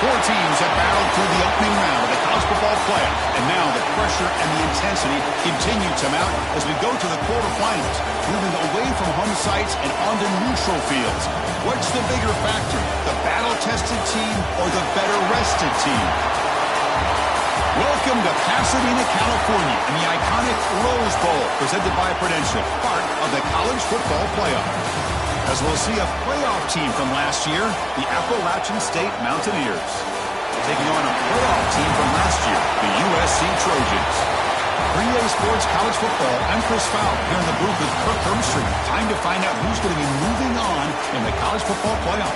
Four teams have battled through the opening round of the college football playoff, and now the pressure and the intensity continue to mount as we go to the quarterfinals, moving away from home sites and onto neutral fields. What's the bigger factor, the battle-tested team or the better-rested team? Welcome to Pasadena, California, in the iconic Rose Bowl, presented by Prudential, part of the college football playoff. As we'll see a playoff team from last year, the Appalachian State Mountaineers, taking on a playoff team from last year, the USC Trojans. For EA Sports College Football, I'm Chris Fowler, here in the booth with Kirk Hermstreet. Time to find out who's going to be moving on in the college football playoff.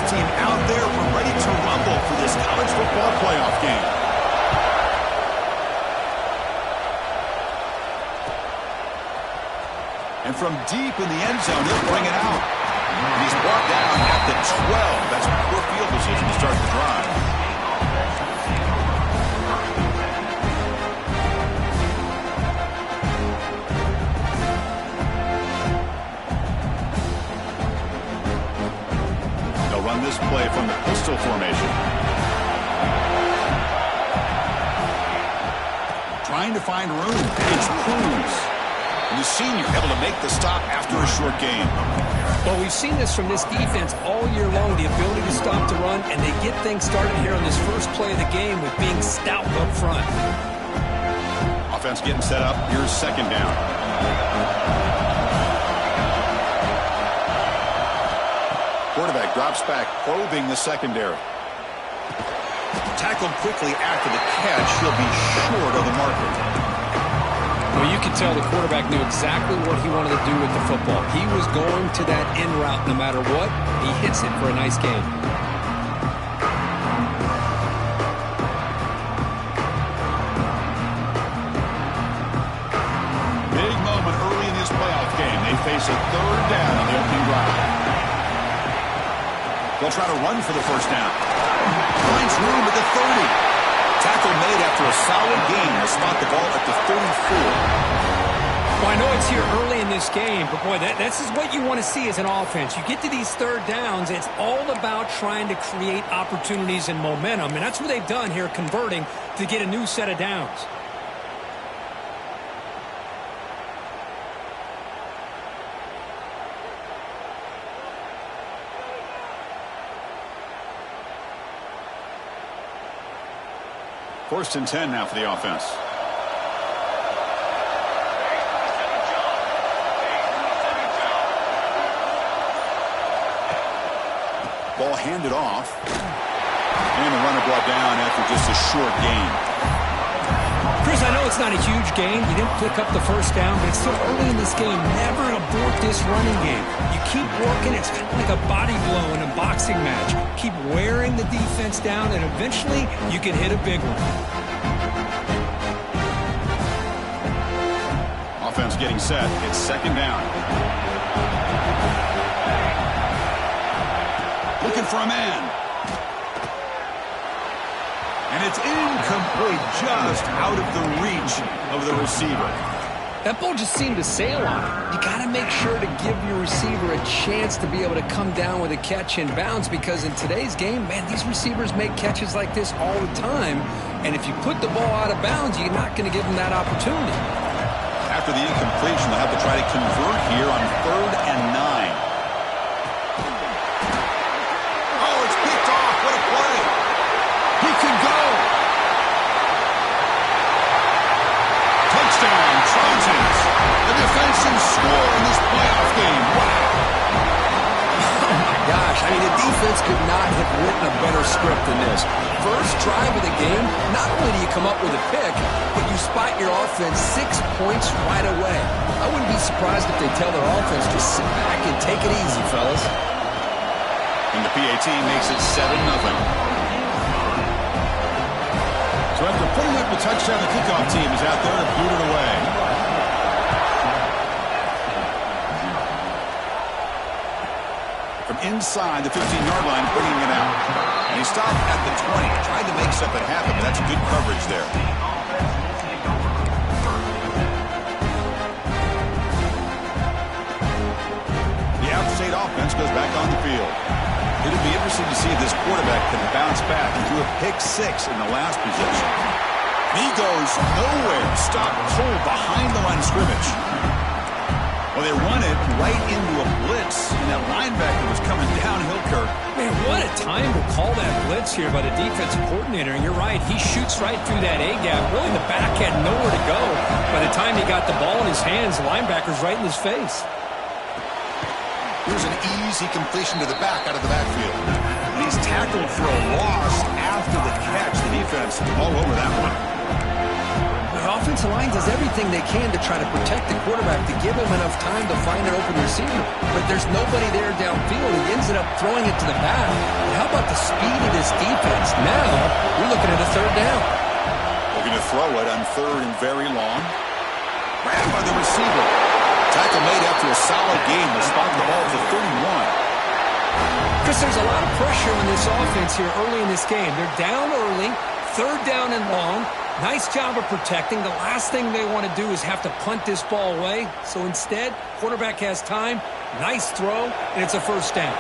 Team out there, we're ready to rumble for this college football playoff game. And from deep in the end zone, he'll bring it out. And he's brought down at the 12. That's poor field position to start the drive. Run this play from the pistol formation. Trying to find room. It's Cruz. And the senior able to make the stop after a short game. Well, we've seen this from this defense all year long, the ability to stop the run, and they get things started here on this first play of the game with being stout up front. Offense getting set up. Here's second down. Quarterback drops back, probing the secondary. Tackled quickly after the catch. He'll be short of the marker. Well, you can tell the quarterback knew exactly what he wanted to do with the football. He was going to that in route no matter what. He hits it for a nice gain. Big moment early in this playoff game. They face a third down on the opening drive. They'll try to run for the first down. Finds room at the 30. Tackle made after a solid gain to spot the ball at the 34. Well, I know it's here early in this game, but boy, this is what you want to see as an offense. You get to these third downs, it's all about trying to create opportunities and momentum, and that's what they've done here, converting to get a new set of downs. First and 10 now for the offense. Ball handed off. And the runner brought down after just a short gain. Chris, I know it's not a huge gain. You didn't pick up the first down, but it's still early in this game. Never abort this running game. You keep working. It's kind of like a body blow in a boxing match. Keep wearing the defense down, and eventually you can hit a big one. Offense getting set. It's second down. Looking for a man. And it's incomplete, just out of the reach of the receiver. That ball just seemed to sail on it. You got to make sure to give your receiver a chance to be able to come down with a catch in bounds, because in today's game, man, these receivers make catches like this all the time. And if you put the ball out of bounds, you're not going to give them that opportunity. After the incompletion, they'll have to try to convert here on 3rd and 9. Oh, it's picked off. What a play. He could go. Touchdown, Trojans. The defensive score in this playoff game. Wow. Oh, my gosh. I mean, the defense could not have written a better script than this. First drive of the game, not only do you come up with a pick, but you spot your offense 6 points right away. I wouldn't be surprised if they tell their offense to sit back and take it easy, fellas. And the PAT makes it 7-0. So after putting up the touchdown, the kickoff team is out there to boot it away. inside the 15-yard line, bringing it out. And he stopped at the 20, tried to make something happen, but that's good coverage there. The App State offense goes back on the field. It'll be interesting to see if this quarterback can bounce back. He threw a pick-6 in the last possession. He goes nowhere. Stopped cold behind the line of scrimmage. Well, they run it right into a blitz, and that linebacker was coming downhill, Kirk. Man, what a time to call that blitz here by the defensive coordinator. And you're right, he shoots right through that A-gap. Really, the back had nowhere to go. By the time he got the ball in his hands, the linebacker's right in his face. Here's an easy completion to the back out of the backfield. And he's tackled for a loss after the catch. The defense all over that one. The offensive line does everything they can to try to protect the quarterback, to give him enough time to find an open receiver. But there's nobody there downfield. He ends up throwing it to the back. And how about the speed of this defense? Now, we're looking at a third down. Looking to throw it on third and very long. Grabbed by the receiver. Tackle made after a solid game. Will spot the ball to 31. Chris, there's a lot of pressure on this offense here early in this game. They're down early, third down and long. Nice job of protecting. The last thing they want to do is have to punt this ball away. So instead, quarterback has time. Nice throw, and it's a first down.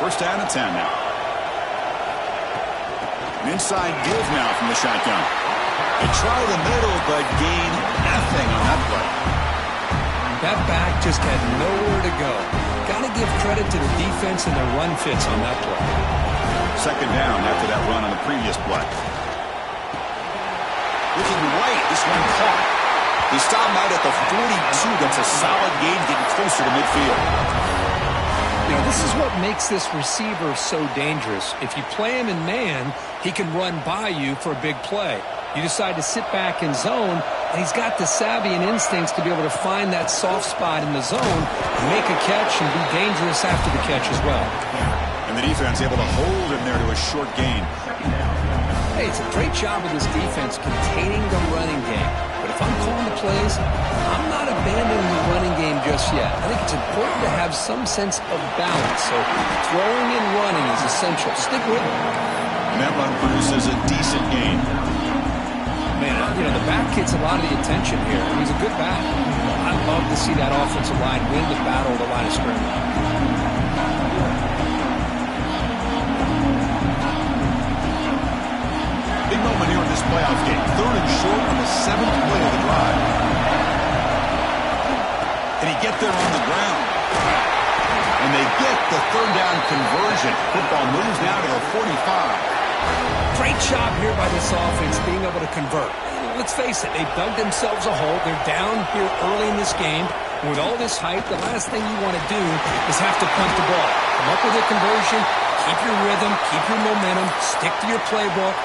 First down and 10 now. An inside give now from the shotgun. They try the middle, but gain nothing on that play. That back just had nowhere to go. Got to give credit to the defense and their run fits on that play. Second down after that run on the previous play. Looking right, this one caught. He stopped out at the 42. That's a solid gain, getting closer to midfield. You know, this is what makes this receiver so dangerous. If you play him in man, he can run by you for a big play. You decide to sit back in zone, and he's got the savvy and instincts to be able to find that soft spot in the zone, make a catch, and be dangerous after the catch as well. And the defense able to hold him there to a short gain. Hey, it's a great job of this defense containing the running game. But if I'm calling the plays, I'm not abandoning the running game just yet. I think it's important to have some sense of balance. So throwing and running is essential. Stick with it. And that run produces a decent gain. Man, you know, the back gets a lot of the attention here. He's a good back. I love to see that offensive line win the battle of the line of scrimmage. Big moment here in this playoff game. Third and short on the 7th play of the drive. And he get there on the ground. And they get the third down conversion. Football moves now to the 45. Great job here by this offense being able to convert. Let's face it, they've dug themselves a hole. They're down here early in this game. And with all this hype, the last thing you want to do is have to punt the ball. Come up with a conversion, keep your rhythm, keep your momentum, stick to your playbook.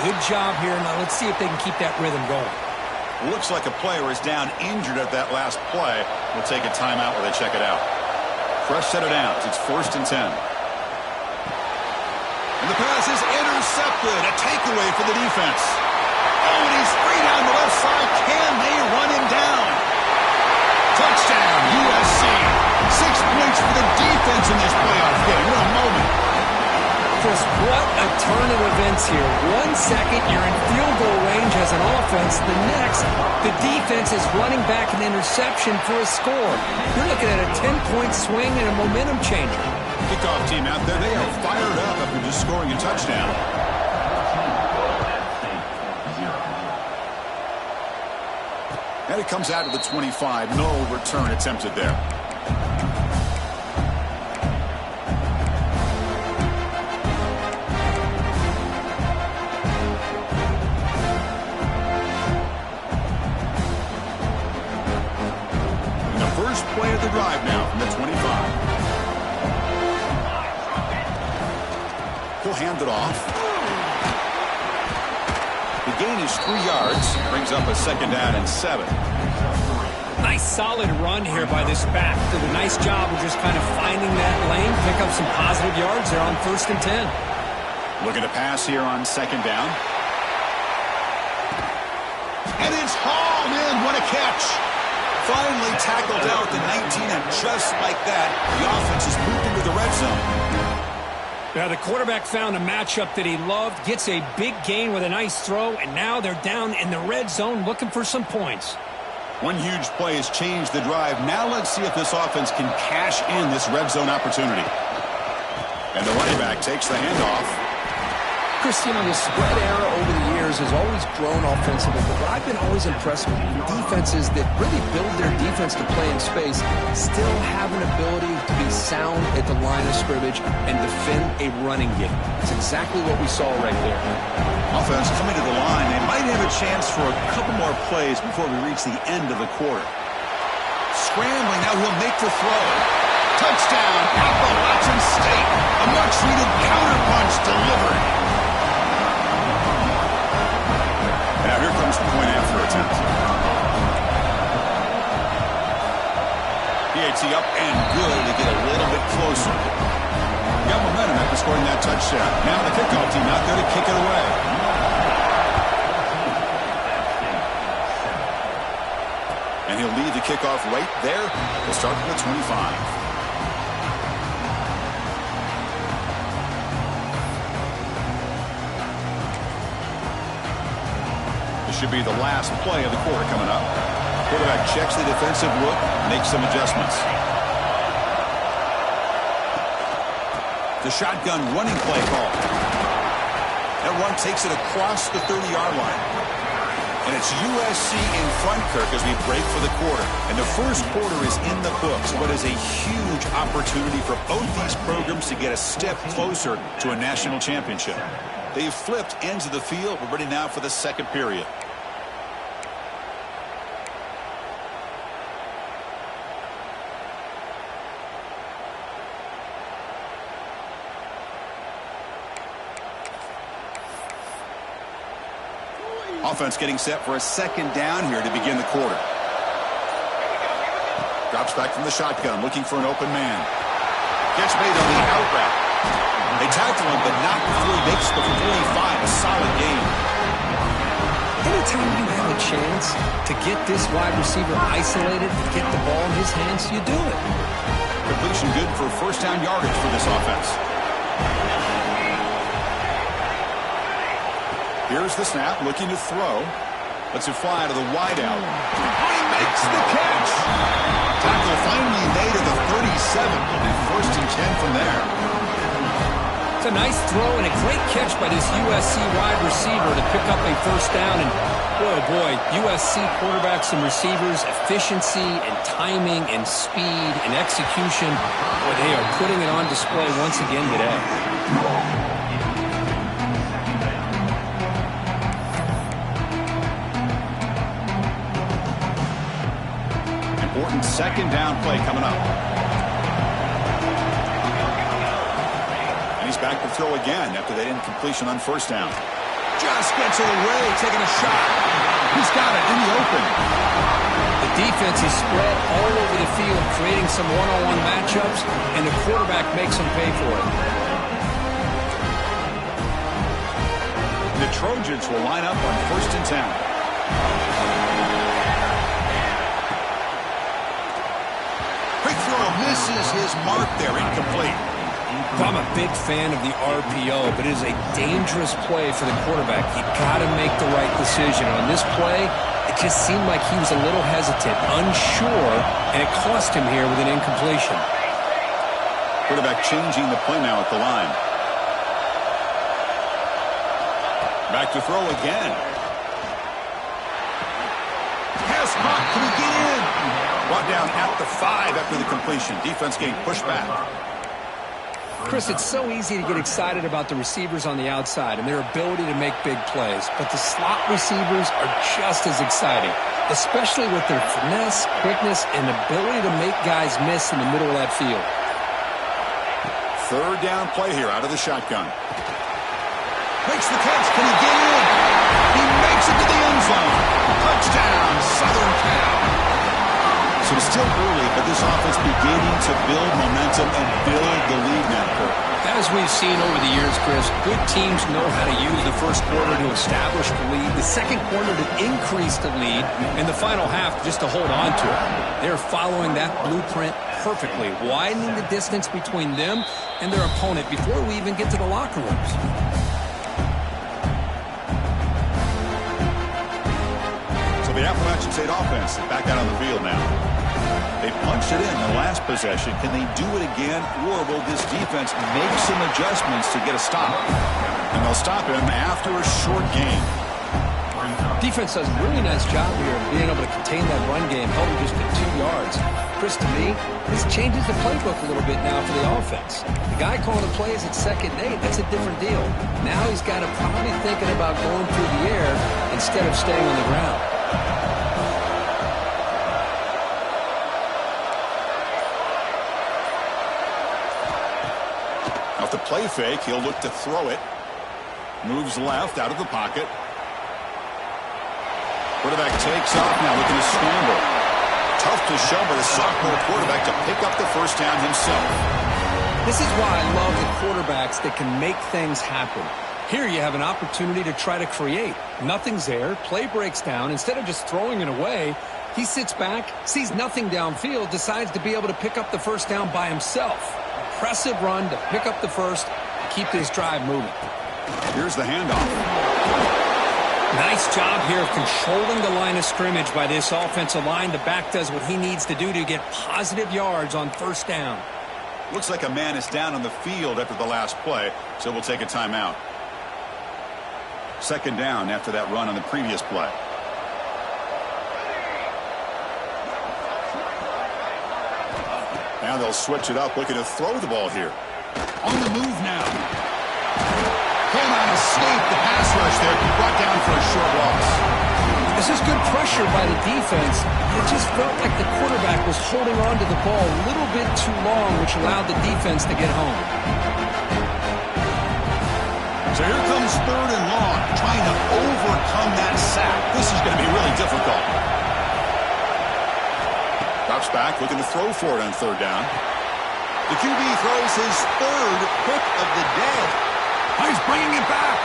Good job here. Now let's see if they can keep that rhythm going. Looks like a player is down injured at that last play. We'll take a timeout while they check it out. Fresh set of downs. It's 1st and 10. And the pass is intercepted. A takeaway for the defense. Oh, and he's free down the left side. Can they run him down? Touchdown, USC. 6 points for the defense in this playoff game. What a moment. Chris, what a turn of events here. 1 second, you're in field goal range as an offense. The next, the defense is running back an interception for a score. You're looking at a 10-point swing and a momentum changer. Kickoff team out there, they are fired up after just scoring a touchdown. And it comes out of the 25. No return attempted there. Play of the drive now from the 25. He'll hand it off. The gain is 3 yards. Brings up a 2nd down and 7. Nice solid run here by this back. Did a nice job of just kind of finding that lane, pick up some positive yards there on 1st and 10. Looking to pass here on 2nd down. And it's hauled in. What a catch. Finally tackled out at the 19, and just like that, the offense has moved into the red zone. Now, the quarterback found a matchup that he loved, gets a big gain with a nice throw, and now they're down in the red zone looking for some points. One huge play has changed the drive. Now let's see if this offense can cash in this red zone opportunity. And the running back takes the handoff. Christian, the spread era over the years has always grown offensively, but what I've been always impressed with defenses that really build their defense to play in space still have an ability to be sound at the line of scrimmage and defend a running game. That's exactly what we saw right there. Offense coming to the line. They might have a chance for a couple more plays before we reach the end of the quarter. Scrambling, now he'll make the throw. Touchdown, Appalachian State. A much-needed counterpunch delivered. Now here comes the point after attempt. PAT up and good to get a little bit closer. Got momentum after scoring that touchdown. Now the kickoff team out there to kick it away. And he'll lead the kickoff right there. We'll start from the 25. Should be the last play of the quarter coming up. Quarterback checks the defensive look, makes some adjustments. The shotgun running play call. That run takes it across the 30-yard line. And it's USC in front, Kirk, as we break for the quarter. And the first quarter is in the books. What is a huge opportunity for both these programs to get a step closer to a national championship. They've flipped ends of the field. We're ready now for the second period. Offense getting set for a second down here to begin the quarter. Drops back from the shotgun, looking for an open man. Gets made on the out route. They tackle him, but not before he makes the 45. A solid gain. Anytime you have a chance to get this wide receiver isolated, to get the ball in his hands, you do it. Completion good for first down yardage for this offense. Here's the snap, looking to throw. Lets it fly to the wideout. He makes the catch. Tackle finally made at the 37. And first and 10 from there. It's a nice throw and a great catch by this USC wide receiver to pick up a first down. And oh boy, USC quarterbacks and receivers, efficiency and timing and speed and execution. Boy, they are putting it on display once again today. Important second down play coming up. And he's back to throw again after that incompletion on first down. Just gets it away, taking a shot. He's got it in the open. The defense is spread all over the field, creating some one-on-one matchups, and the quarterback makes them pay for it. The Trojans will line up on first and 10. Misses his mark there, incomplete. I'm a big fan of the RPO, but it is a dangerous play for the quarterback. You got to make the right decision. On this play, it just seemed like he was a little hesitant, unsure, and it cost him here with an incompletion. Quarterback changing the play now at the line. Back to throw again. Pass caught. Can he get in? Brought down at the 5 after the completion. Defense getting pushed back. Chris, it's so easy to get excited about the receivers on the outside and their ability to make big plays, but the slot receivers are just as exciting, especially with their finesse, quickness, and ability to make guys miss in the middle of that field. Third down play here out of the shotgun. Makes the catch. Can he get in? He makes it to the end zone. Touchdown, Southern Cal. So it's still early, but this this offense beginning to build momentum and build the lead now, Kurt? As we've seen over the years, Chris, good teams know how to use the first quarter to establish the lead, the second quarter to increase the lead, and the final half just to hold on to it. They're following that blueprint perfectly, widening the distance between them and their opponent before we even get to the locker rooms. So the Appalachian State offense is back out on the field now. They punched it in the last possession. Can they do it again, or will this defense make some adjustments to get a stop? And they'll stop him after a short gain. Defense does a really nice job here of being able to contain that run game, held him just to 2 yards. Chris, to me, this changes the playbook a little bit now for the offense. The guy calling the plays at 2nd and 8, that's a different deal. Now he's got to probably thinking about going through the air instead of staying on the ground. Off the play fake, he'll look to throw it. Moves left out of the pocket. Quarterback takes off now, looking to scramble. Tough to show by the sophomore quarterback to pick up the first down himself. This is why I love the quarterbacks that can make things happen. Here you have an opportunity to try to create. Nothing's there. Play breaks down. Instead of just throwing it away, he sits back, sees nothing downfield, decides to be able to pick up the first down by himself. Impressive run to pick up the first and keep this drive moving. Here's the handoff. Nice job here of controlling the line of scrimmage by this offensive line. The back does what he needs to do to get positive yards on first down. Looks like a man is down on the field after the last play, so we'll take a timeout. 2nd down after that run on the previous play. Now they'll switch it up, looking to throw the ball here. On the move now. Cannot escape the pass rush there. Brought down for a short loss. This is good pressure by the defense. It just felt like the quarterback was holding on to the ball a little bit too long, which allowed the defense to get home. So here comes 3rd and long, trying to overcome that sack. This is going to be really difficult. Drops back, looking to throw for it on 3rd down. The QB throws his 3rd pick of the day. He's bringing it back.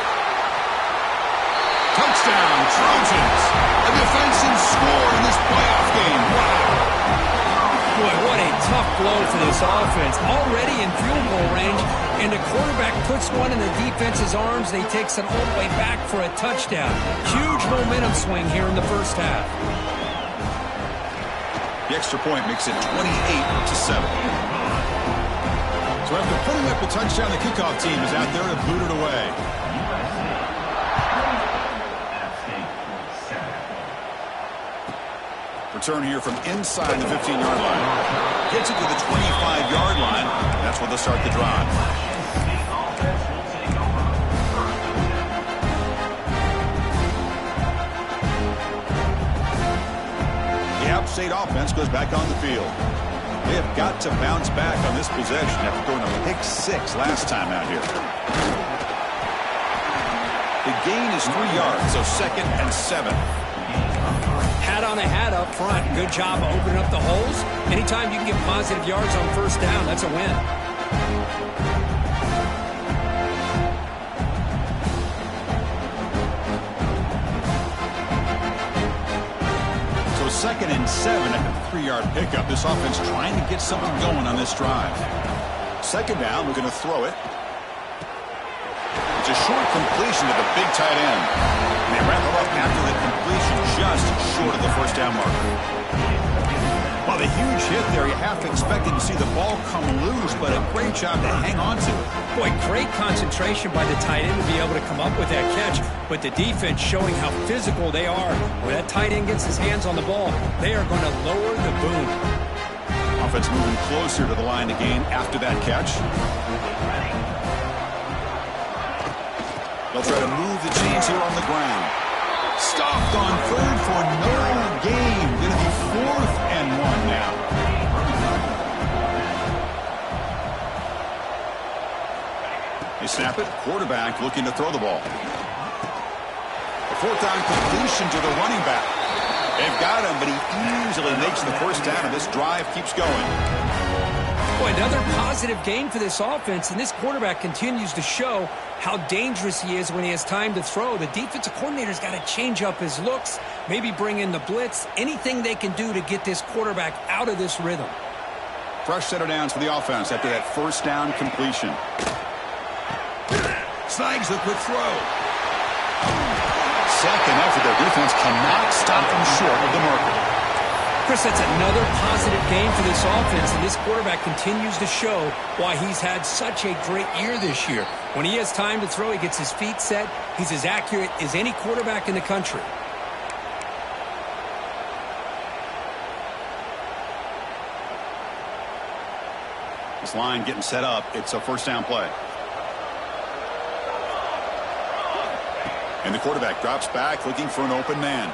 Touchdown, Trojans. A defensive score in this playoff game. Wow. Boy, what a tough blow for this offense. Already in field goal range, and the quarterback puts one in the defense's arms, and he takes it all the way back for a touchdown. Huge momentum swing here in the first half. The extra point makes it 28-7. So after putting up a touchdown, the kickoff team is out there to boot it away. Return here from inside the 15-yard line. Gets it to the 25-yard line. That's where they'll start the drive. The App State offense goes back on the field. They have got to bounce back on this possession after throwing a pick 6 last time out here. The gain is 3 yards, so 2nd and 7. Hat on a hat up front. Good job opening up the holes. Anytime you can get positive yards on first down, that's a win. So 2nd and 7 after the 3-yard pickup. This offense trying to get something going on this drive. 2nd down, we're going to throw it. It's a short completion to the big tight end. And they wrap it up after the completion just short of the first down marker. Well, the huge hit there, you have to expect to see the ball come loose, but a great job to hang on to it. Boy, great concentration by the tight end to be able to come up with that catch, but the defense showing how physical they are. When that tight end gets his hands on the ball, they are going to lower the boom. Offense moving closer to the line again after that catch. They'll try to move the chains here on the ground. Stopped on 3rd for no gain. Going to be 4th and 1 now. They snap it. Quarterback looking to throw the ball. A 4th down completion to the running back. They've got him, but he easily makes the first down, and this drive keeps going. Boy, another positive game for this offense, and this quarterback continues to show how dangerous he is when he has time to throw. The defensive coordinator's got to change up his looks, maybe bring in the blitz, anything they can do to get this quarterback out of this rhythm. Fresh set of downs for the offense after that first down completion. Snags the quick throw. Second effort, their defense cannot stop them short of the marker. Chris, that's another positive game for this offense, and this quarterback continues to show why he's had such a great year this year. When he has time to throw, he gets his feet set. He's as accurate as any quarterback in the country. This line getting set up. It's a first down play. And the quarterback drops back looking for an open man.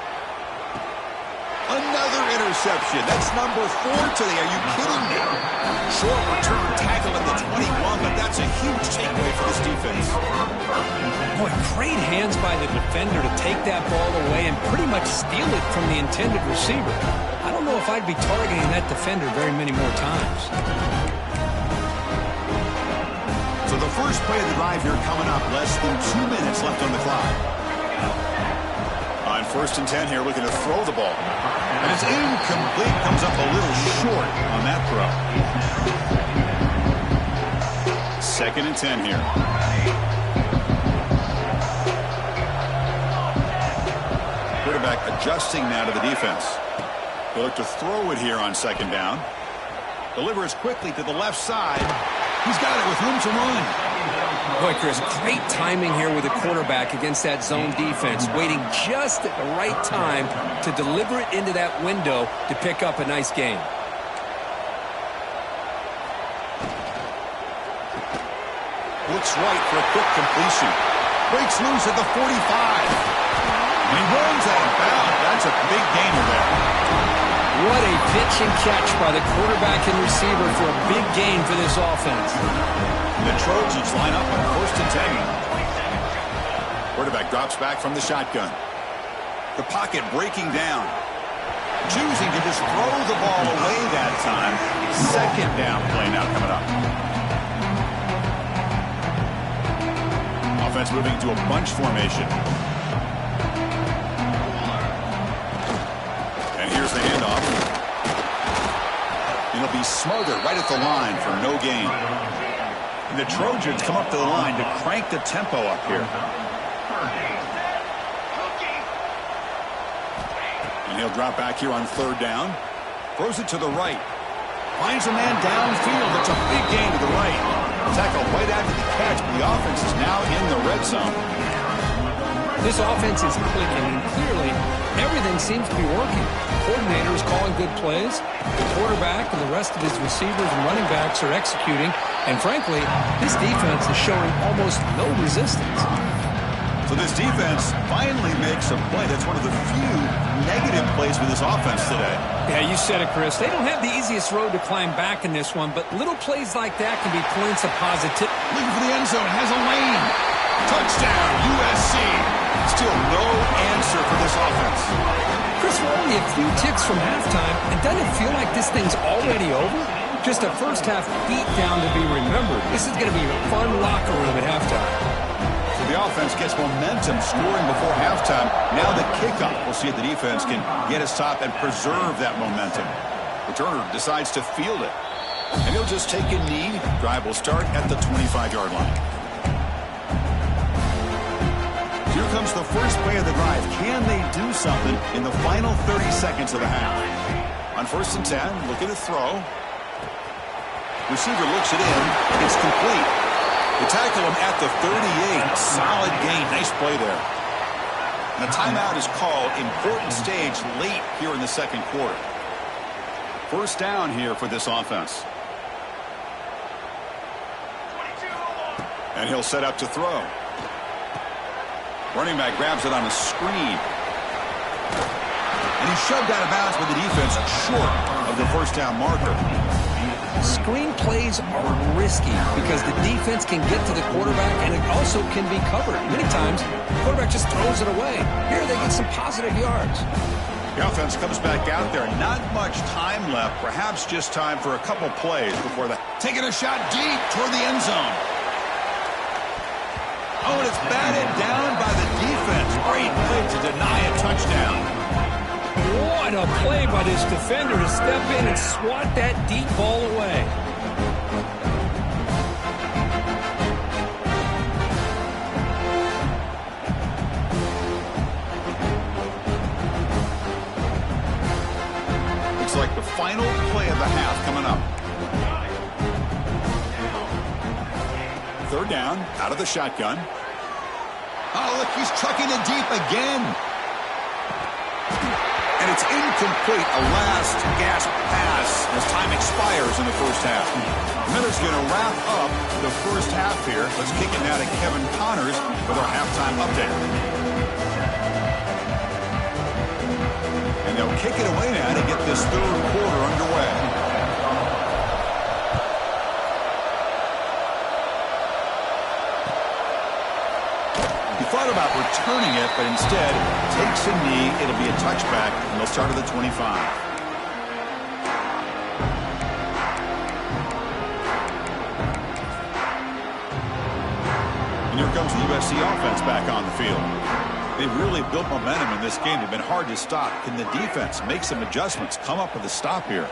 Another interception. That's number 4 today. Are you kidding me? Short return tackle at the 21, but that's a huge takeaway for this defense. Boy, great hands by the defender to take that ball away and pretty much steal it from the intended receiver. I don't know if I'd be targeting that defender very many more times. So the first play of the drive here coming up. Less than 2 minutes left on the clock. On 1st and 10 here, looking to throw the ball. And it's incomplete. Comes up a little short on that throw. 2nd and 10 here. Quarterback adjusting now to the defense. He'll look to throw it here on 2nd down. Delivers quickly to the left side. He's got it with room to run. Boy, Chris, great timing here with the quarterback against that zone defense, waiting just at the right time to deliver it into that window to pick up a nice gain. Looks right for a quick completion. Breaks loose at the 45. And he runs out of bounds. That's a big gainer there. What a pitch and catch by the quarterback and receiver for a big gain for this offense. The Trojans line up on 1st and 10. Quarterback drops back from the shotgun. The pocket breaking down. Choosing to just throw the ball away that time. 2nd down play now coming up. Offense moving to a bunch formation. And here's the handoff. It'll be smothered right at the line for no gain. And the Trojans come up to the line to crank the tempo up here. And he'll drop back here on 3rd down. Throws it to the right. Finds a man downfield. It's a big gain to the right. Tackle right after the catch, but the offense is now in the red zone. This offense is clicking, and clearly everything seems to be working. The coordinator is calling good plays. The quarterback and the rest of his receivers and running backs are executing. And frankly, this defense is showing almost no resistance. So this defense finally makes a play. That's one of the few negative plays for this offense today. Yeah, you said it, Chris. They don't have the easiest road to climb back in this one, but little plays like that can be points of positivity. Looking for the end zone, has a lane. Touchdown, USC. Still no answer for this offense. Chris, we're only a few ticks from halftime, and doesn't it feel like this thing's already over? Just a first-half beatdown to be remembered. This is going to be a fun locker room at halftime. So the offense gets momentum scoring before halftime. Now the kickoff. We'll see if the defense can get a stop and preserve that momentum. Returner decides to field it. And he'll just take a knee. Drive will start at the 25-yard line. Here comes the first play of the drive. Can they do something in the final 30 seconds of the half? On 1st and 10, looking to throw. Receiver looks it in. It's complete. They tackle him at the 38. Solid gain. Nice play there. And the timeout is called. Important stage late here in the 2nd quarter. First down here for this offense. And he'll set up to throw. Running back grabs it on a screen. And he's shoved out of bounds with the defense short of the first down marker. Screen plays are risky because the defense can get to the quarterback and it also can be covered. Many times, the quarterback just throws it away. Here they get some positive yards. The offense comes back out there. Not much time left. Perhaps just time for a couple plays before the... Taking a shot deep toward the end zone. Oh, and it's batted down by the defense. Great play to deny a touchdown. What a play by this defender to step in and swat that deep ball away. Looks like the final play of the half coming up. Third down, out of the shotgun. Oh, look, he's chucking it deep again. And it's incomplete, a last gasp pass as time expires in the first half. Miller's going to wrap up the first half here. Let's kick it now to Kevin Connors with our halftime update. And they'll kick it away now to get this third quarter underway. Thought about returning it, but instead takes a knee. It'll be a touchback, and they'll start at the 25. And here comes the USC offense back on the field. They've really built momentum in this game. They've been hard to stop. Can the defense make some adjustments, come up with a stop here?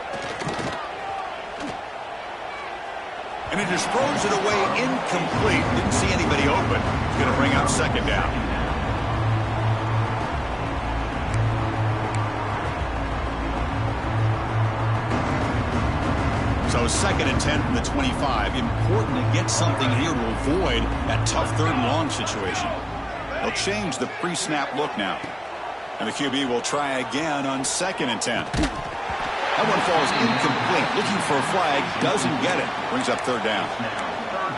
And he just throws it away incomplete. Didn't see anybody open. He's going to bring up second down. So second and 10 from the 25. Important to get something here to avoid that tough third and long situation. They'll change the pre-snap look now. And the QB will try again on second and 10. That one falls incomplete. Looking for a flag. Doesn't get it. Brings up third down.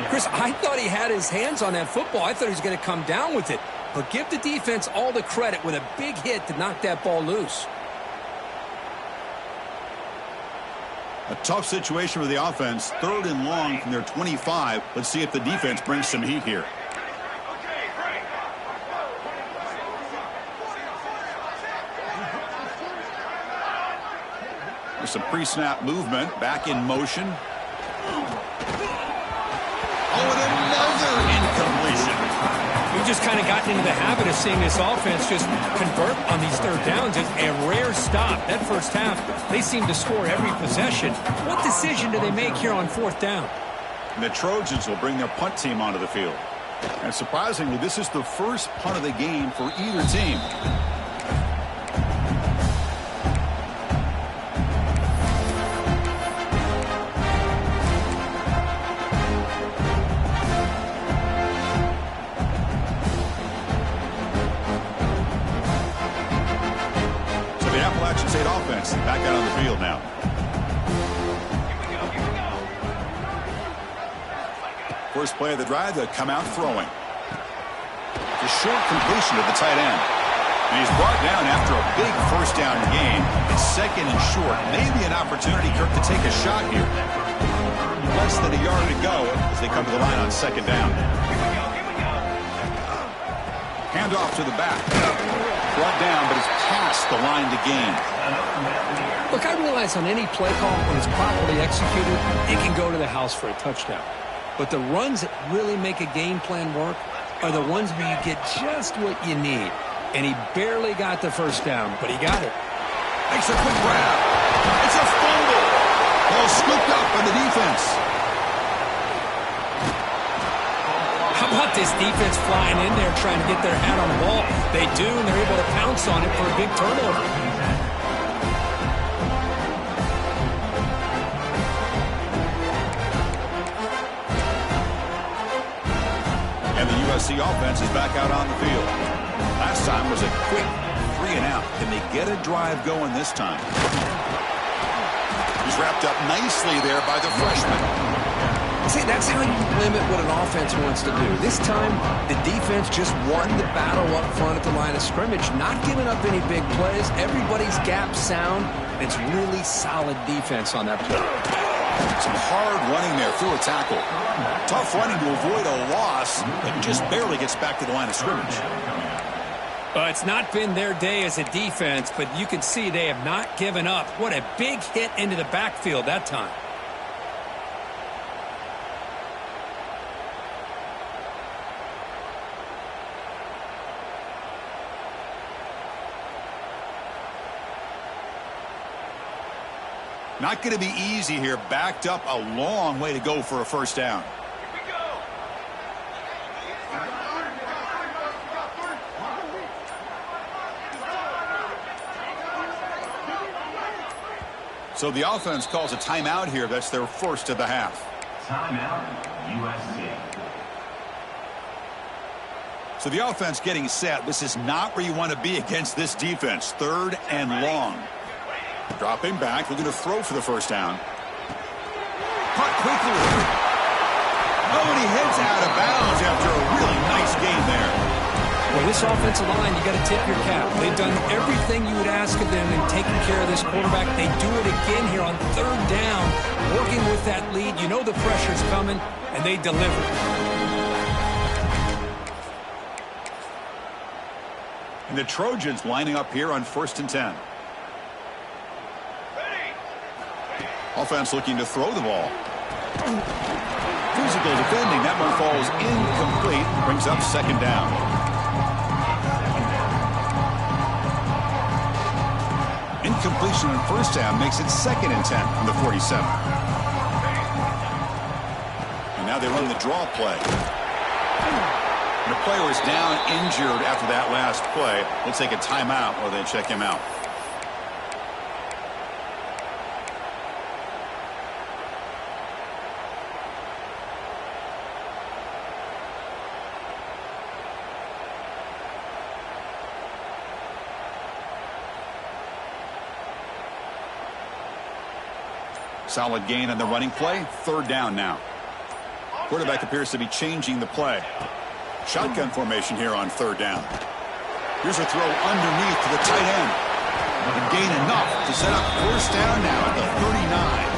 Chris, I thought he had his hands on that football. I thought he was going to come down with it. But give the defense all the credit with a big hit to knock that ball loose. A tough situation for the offense. Third and long from their 25. Let's see if the defense brings some heat here. There's some pre-snap movement. Back in motion. Oh, and another incompletion. We've just kind of gotten into the habit of seeing this offense just convert on these third downs. It's a rare stop. That first half, they seem to score every possession. What decision do they make here on fourth down? And the Trojans will bring their punt team onto the field. And surprisingly, this is the first punt of the game for either team. Back out on the field now. First play of the drive, they'll come out throwing. The short completion to the tight end. And he's brought down after a big first down game. It's second and short. Maybe an opportunity, Kirk, to take a shot here. Less than a yard to go as they come to the line on second down. Handoff to the back. Brought down, but it's past the line to gain. Look, I realize on any play call, when it's properly executed, it can go to the house for a touchdown. But the runs that really make a game plan work are the ones where you get just what you need. And he barely got the first down, but he got it. Makes a quick grab. It's a fumble. Ball scooped up by the defense. How about this defense flying in there trying to get their hat on the ball? They do, and they're able to pounce on it for a big turnover. And the USC offense is back out on the field. Last time was a quick 3 and out. Can they get a drive going this time? He's wrapped up nicely there by the freshman. See, that's how you limit what an offense wants to do. This time, the defense just won the battle up front at the line of scrimmage, not giving up any big plays. Everybody's gap sound. It's really solid defense on that play. Some hard running there through a tackle. Tough running to avoid a loss, but just barely gets back to the line of scrimmage. Well, it's not been their day as a defense, but you can see they have not given up. What a big hit into the backfield that time. Not going to be easy here. Backed up a long way to go for a first down. So the offense calls a timeout here. That's their first of the half. Timeout, USC. So the offense getting set. This is not where you want to be against this defense. 3rd and long. Dropping back, looking to throw for the first down. Caught quickly. Oh, and he heads out of bounds after a really nice gain there. Well, this offensive line, you got to tip your cap. They've done everything you would ask of them in taking care of this quarterback. They do it again here on 3rd down, working with that lead. You know the pressure's coming, and they deliver. And the Trojans lining up here on 1st and 10. Offense looking to throw the ball. Physical defending. That one falls incomplete. Brings up 2nd down. Incompletion on 1st down makes it 2nd and 10 from the 47. And now they run the draw play. And the player is down injured after that last play. They'll take a timeout while they check him out. Solid gain on the running play. 3rd down now. Quarterback appears to be changing the play. Shotgun formation here on 3rd down. Here's a throw underneath to the tight end. And gain enough to set up 1st down now at the 39.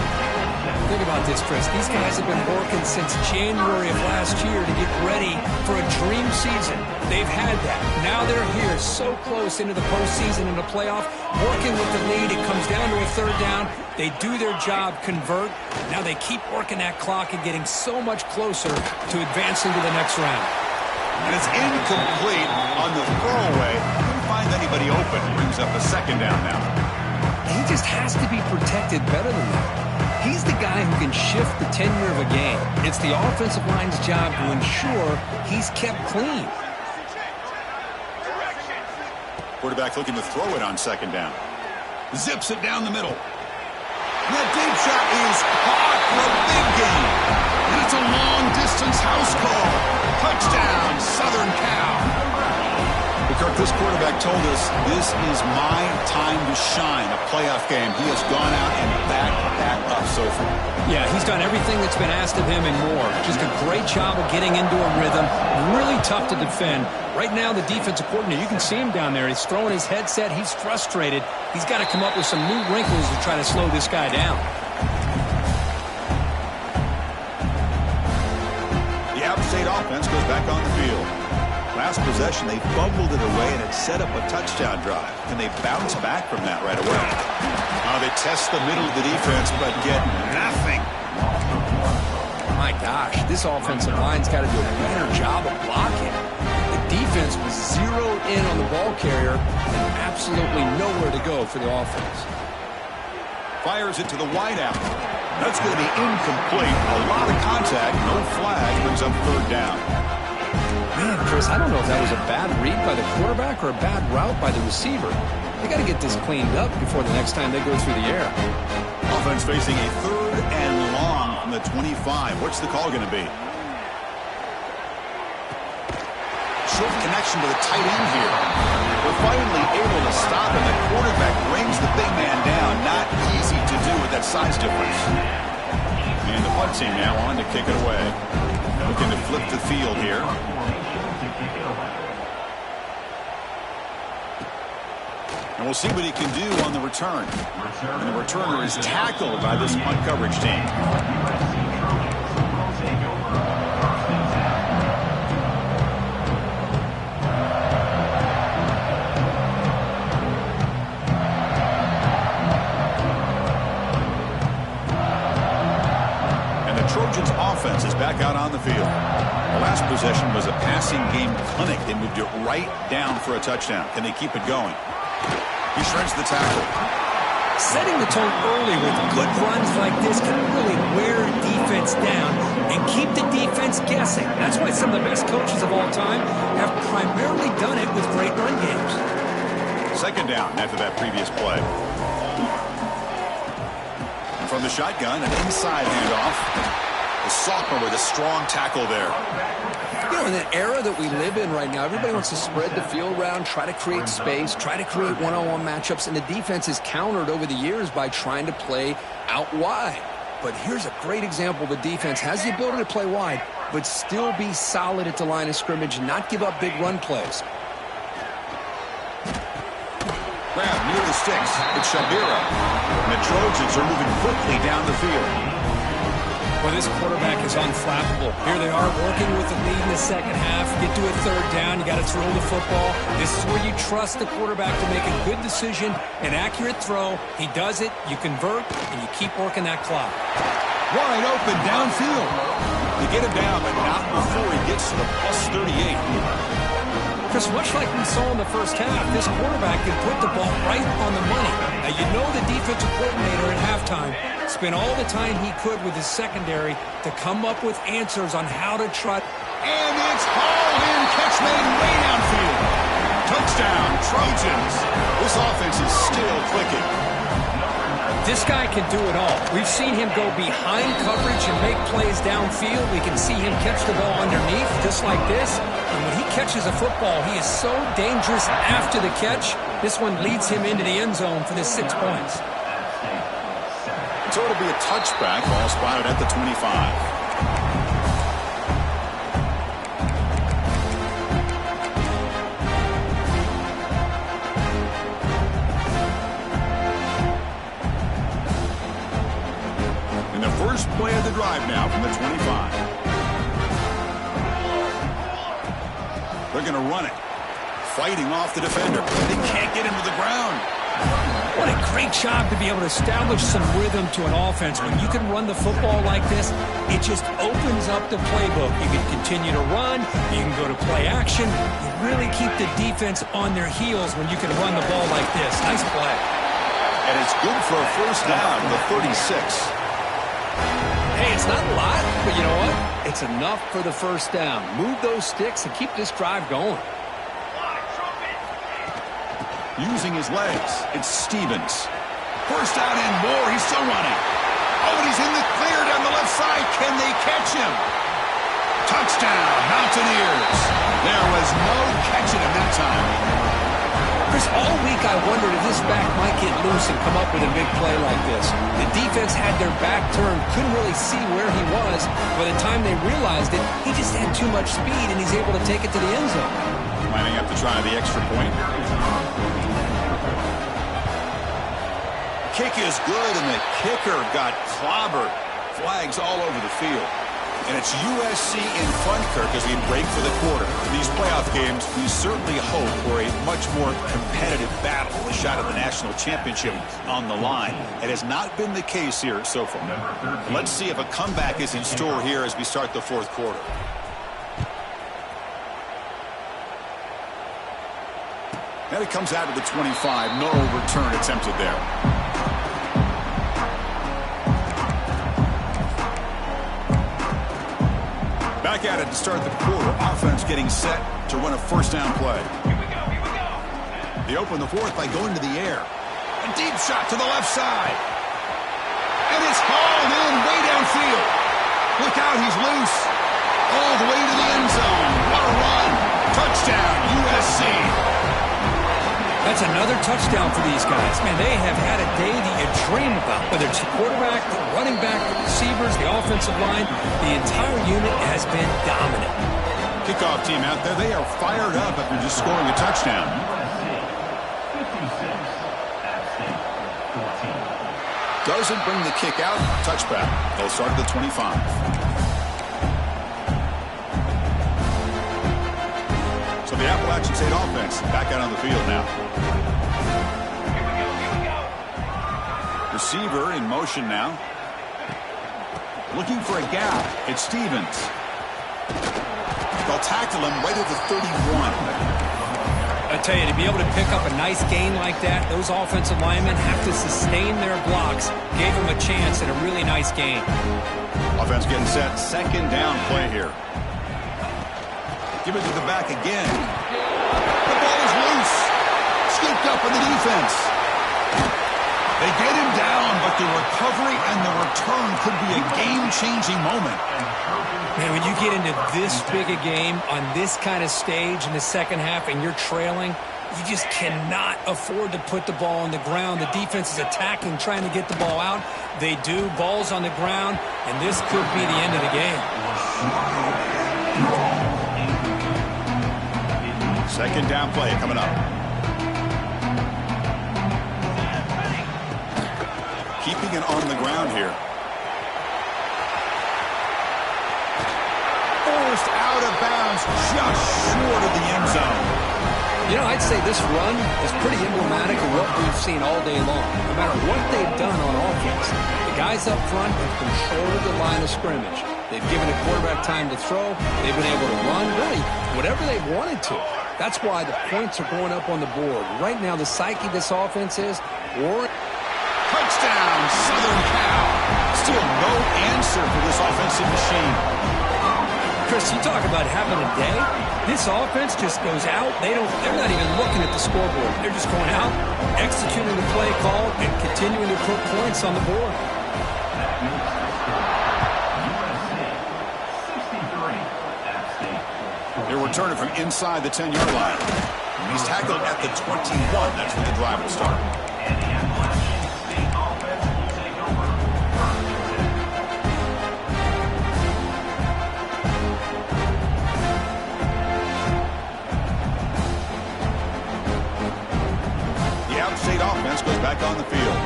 Think about this, Chris. These guys have been working since January of last year to get ready for a dream season. They've had that. Now they're here so close into the postseason and the playoff, working with the lead. It comes down to a 3rd down. They do their job, convert. Now they keep working that clock and getting so much closer to advancing to the next round. And it's incomplete on the throwaway. Couldn't find anybody open. Brings up a 2nd down now. He just has to be protected better than that. He's the guy who can shift the tenure of a game. It's the offensive line's job to ensure he's kept clean. Quarterback looking to throw it on 2nd down. Zips it down the middle. And that deep shot is caught for a big gain. And it's a long-distance house call. Touchdown, Southern Cal. Kirk, this quarterback told us this is my time to shine, a playoff game. He has gone out and backed that up so far. Yeah, he's done everything that's been asked of him and more. Just a great job of getting into a rhythm. Really tough to defend. Right now, the defensive coordinator, you can see him down there. He's throwing his headset. He's frustrated. He's got to come up with some new wrinkles to try to slow this guy down. The App State offense goes back on the field. Last possession, they fumbled it away, and it set up a touchdown drive. Can they bounce back from that right away? They test the middle of the defense, but get nothing. My gosh, this offensive line's got to do a better job of blocking. The defense was zeroed in on the ball carrier and absolutely nowhere to go for the offense. Fires it to the wideout. That's going to be incomplete. A lot of contact, no flag, brings up 3rd down. Man, Chris, I don't know if that was a bad read by the quarterback or a bad route by the receiver. They got to get this cleaned up before the next time they go through the air. Offense facing a 3rd and long from the 25. What's the call going to be? Short connection to the tight end here. They're finally able to stop him. The quarterback brings the big man down. Not easy to do with that size difference. And the punt team now on to kick it away. Looking to flip the field here. And we'll see what he can do on the return. And the returner is tackled by this punt coverage team. offense is back out on the field. The last possession was a passing game clinic. They moved it right down for a touchdown. Can they keep it going? He shreds the tackle. Setting the tone early with good runs like this can really wear a defense down and keep the defense guessing. That's why some of the best coaches of all time have primarily done it with great run games. Second down after that previous play. From the shotgun, an inside handoff. The sophomore with a strong tackle there. You know, in the era that we live in right now, everybody wants to spread the field around, try to create space, try to create one-on-one matchups, and the defense is countered over the years by trying to play out wide. But here's a great example. The defense has the ability to play wide, but still be solid at the line of scrimmage and not give up big run plays. Grab near the sticks. It's Shabira. And the Trojans are moving quickly down the field. Well, this quarterback is unflappable. Here they are working with the lead in the second half. Get to a third down. You got to throw the football. This is where you trust the quarterback to make a good decision, an accurate throw. He does it. You convert, and you keep working that clock. Wide open downfield. They get him down, but not before he gets to the +38. Chris, much like we saw in the first half, this quarterback can put the ball right on the money. Now, you know the defensive coordinator at halftime spent all the time he could with his secondary to come up with answers on how to try. And it's hauled in, catch made way downfield. Touchdown, Trojans. This offense is still clicking. This guy can do it all. We've seen him go behind coverage and make plays downfield. We can see him catch the ball underneath, just like this. And when he catches a football, he is so dangerous after the catch. This one leads him into the end zone for the 6 points. So it'll be a touchback, ball spotted at the 25. First play of the drive now from the 25. They're going to run it. Fighting off the defender. They can't get him to the ground. What a great job to be able to establish some rhythm to an offense. When you can run the football like this, it just opens up the playbook. You can continue to run. You can go to play action. You really keep the defense on their heels when you can run the ball like this. Nice play. And it's good for a first down, the 36. Hey, it's not a lot, but you know what? It's enough for the first down. Move those sticks and keep this drive going. Using his legs, it's Stevens. First down and more. He's still running. Oh, and he's in the clear down the left side. Can they catch him? Touchdown, Mountaineers. There was no catching him that time. Chris, all week I wondered if this back might get loose and come up with a big play like this. The defense had their back turned, couldn't really see where he was. By the time they realized it, he just had too much speed, and he's able to take it to the end zone. Lining up to try the extra point. Kick is good, and the kicker got clobbered. Flags all over the field. And it's USC in front, Kirk, as we break for the quarter. In these playoff games, we certainly hope for a much more competitive battle, a shot at the national championship on the line. It has not been the case here so far. Let's see if a comeback is in store here as we start the fourth quarter. And it comes out of the 25. No return attempted there. Back at it to start the quarter. Offense getting set to run a first down play. Here we go. They open the fourth by going to the air. A deep shot to the left side. And it's hauled in way downfield. Look out, he's loose. All the way to the end zone. What a run. Touchdown, USC. That's another touchdown for these guys. Man, they have had a day that you dream about. Whether it's the quarterback, the running back, the receivers, the offensive line, the entire unit has been dominant. Kickoff team out there. They are fired up after just scoring a touchdown. 56 at stake. 14. Doesn't bring the kick out. Touchback. They'll start at the 25. So the Appalachian State offense back out on the field now. Receiver in motion now. Looking for a gap. It's Stevens. They'll tackle him right at the 31. I tell you, to be able to pick up a nice gain like that, those offensive linemen have to sustain their blocks. Gave them a chance at a really nice gain. Offense getting set. Second down play here. Give it to the back again. The ball is loose. Scooped up in the defense. They get him down, but the recovery and the return could be a game-changing moment. Man, when you get into this big a game on this kind of stage in the second half and you're trailing, you just cannot afford to put the ball on the ground. The defense is attacking, trying to get the ball out. They do. Ball's on the ground, and this could be the end of the game. Second down play coming up. Keeping it on the ground here. Forced out of bounds, just short of the end zone. You know, I'd say this run is pretty emblematic of what we've seen all day long. No matter what they've done on offense, the guys up front have controlled the line of scrimmage. They've given a quarterback time to throw. They've been able to run, really, whatever they've wanted to. That's why the points are going up on the board. Right now, the psyche of this offense is war. Touchdown, Southern Cal. Still no answer for this offensive machine. Chris, you talk about having a day. This offense just goes out. They're not even looking at the scoreboard. They're just going out, executing the play call, and continuing to put points on the board. They're returning from inside the 10-yard line. He's tackled at the 21. That's when the drive will start. State offense goes back on the field.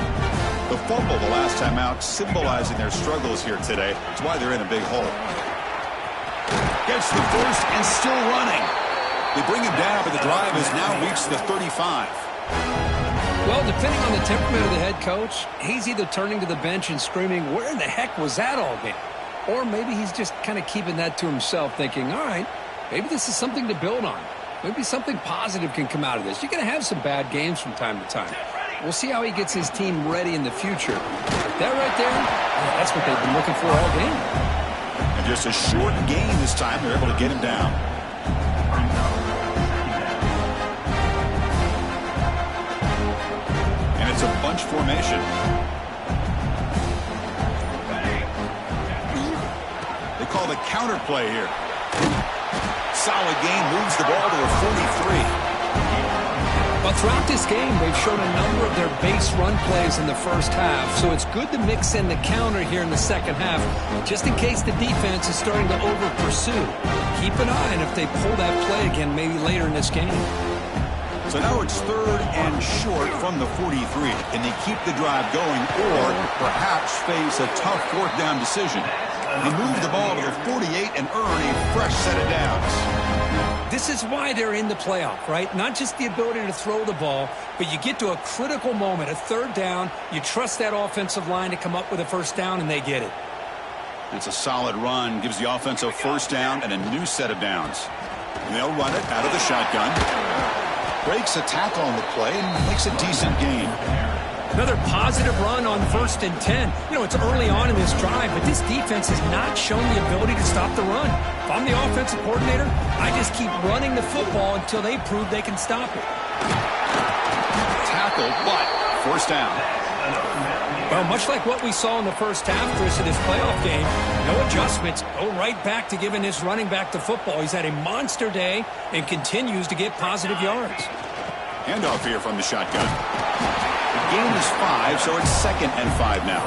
The fumble the last time out, symbolizing their struggles here today. That's why they're in a big hole. Gets the first and still running. They bring him down, but the drive has now reached the 35. Well, depending on the temperament of the head coach, he's either turning to the bench and screaming, where in the heck was that all game? Or maybe he's just kind of keeping that to himself, thinking, all right, maybe this is something to build on. Maybe something positive can come out of this. You're going to have some bad games from time to time. We'll see how he gets his team ready in the future. That right there, that's what they've been looking for all game. And just a short gain this time. They're able to get him down. And it's a bunch formation. They call the counter play here. Solid gain, moves the ball to a 43. Well, throughout this game, they've shown a number of their base run plays in the first half, so it's good to mix in the counter here in the second half, just in case the defense is starting to over-pursue. Keep an eye on if they pull that play again maybe later in this game. So now it's third and short from the 43. Can they keep the drive going or perhaps face a tough fourth down decision? They move the ball to the 48 and earn a fresh set of downs. This is why they're in the playoff, right? Not just the ability to throw the ball, but you get to a critical moment, a third down, you trust that offensive line to come up with a first down, and they get it. It's a solid run, gives the offense a first down and a new set of downs. And they'll run it out of the shotgun. Breaks a tackle on the play and makes a decent gain. Another positive run on 1st and 10. You know, it's early on in this drive, but this defense has not shown the ability to stop the run. If I'm the offensive coordinator, I just keep running the football until they prove they can stop it. Tackle, but first down. Well, much like what we saw in the first half, Chris, of this playoff game, no adjustments. Go right back to giving his running back the football. He's had a monster day and continues to get positive yards. Handoff here from the shotgun. The gain is 5, so it's 2nd and 5 now.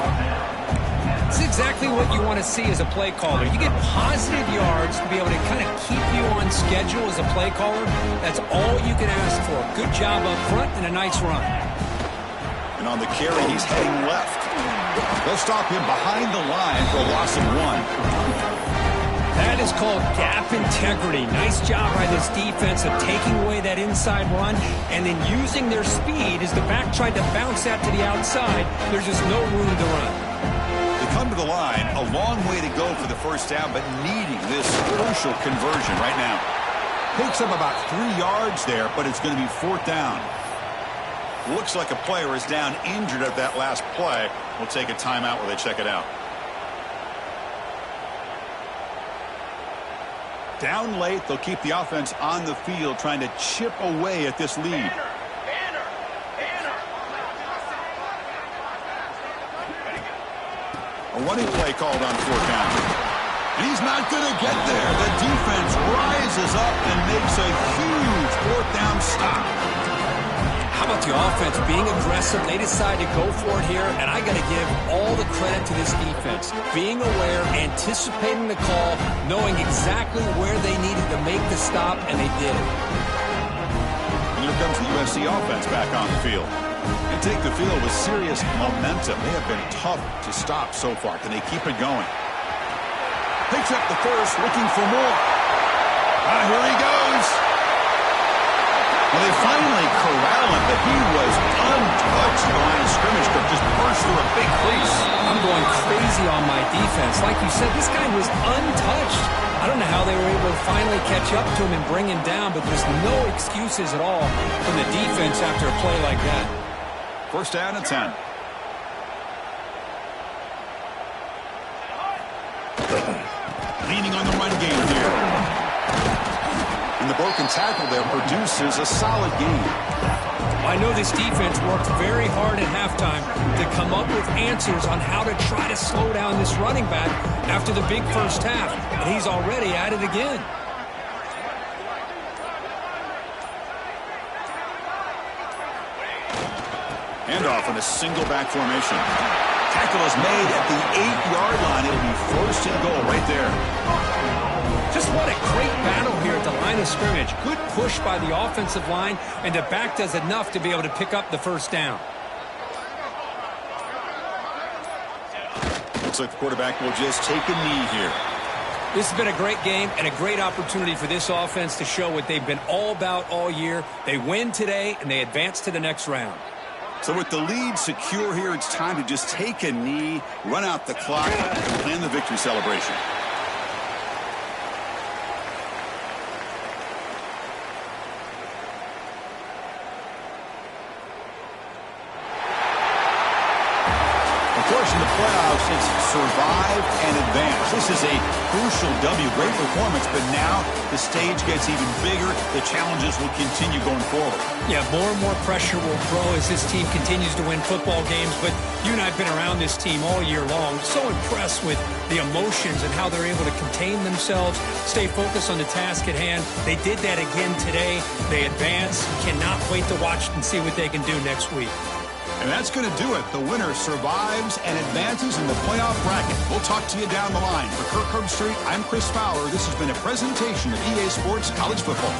It's exactly what you want to see as a play caller. You get positive yards to be able to kind of keep you on schedule as a play caller. That's all you can ask for. Good job up front and a nice run. And on the carry, he's heading left. They'll stop him behind the line for a loss of 1. That is called gap integrity. Nice job by this defense of taking away that inside run and then using their speed as the back tried to bounce that to the outside. There's just no room to run. The They come to the line, a long way to go for the first down, but needing this crucial conversion right now. Picks up about 3 yards there, but it's going to be 4th down. Looks like a player is down injured at that last play. We'll take a timeout while they check it out. Down late, they'll keep the offense on the field trying to chip away at this lead. A running play called on 4th down. And he's not going to get there. The defense rises up and makes a huge 4th down stop. How about the offense being aggressive? They decide to go for it here, and I got to give all the credit to this defense. Being aware, anticipating the call, knowing exactly where they needed to make the stop, and they did it. And here comes the USC offense back on the field. They take the field with serious momentum. They have been tough to stop so far. Can they keep it going? Picks up the first, looking for more. Here he goes. Well, they finally corral him, but he was untouched. The line of scrimmage could just burst through a big crease. I'm going crazy on my defense. Like you said, this guy was untouched. I don't know how they were able to finally catch up to him and bring him down, but there's no excuses at all from the defense after a play like that. 1st down and 10. Leaning on the run game here. And the broken tackle there produces a solid gain. I know this defense worked very hard at halftime to come up with answers on how to try to slow down this running back after the big first half. And he's already at it again. Handoff in a single back formation. Tackle is made at the 8-yard line. It'll be 1st and goal right there. Just what a great battle here at the line of scrimmage. Good push by the offensive line, and the back does enough to be able to pick up the 1st down. Looks like the quarterback will just take a knee here. This has been a great game and a great opportunity for this offense to show what they've been all about all year. They win today, and they advance to the next round. So with the lead secure here, it's time to just take a knee, run out the clock, and plan the victory celebration. Of course, in the playoffs, it's survive and advance. This is a crucial W. Great performance, but now the stage gets even bigger. The challenges will continue going forward. Yeah, more and more pressure will grow as this team continues to win football games, but you and I have been around this team all year long. So impressed with the emotions and how they're able to contain themselves, stay focused on the task at hand. They did that again today. They advance. Cannot wait to watch and see what they can do next week. And that's going to do it. The winner survives and advances in the playoff bracket. We'll talk to you down the line. For Kirk Herbstreit, I'm Chris Fowler. This has been a presentation of EA Sports College Football.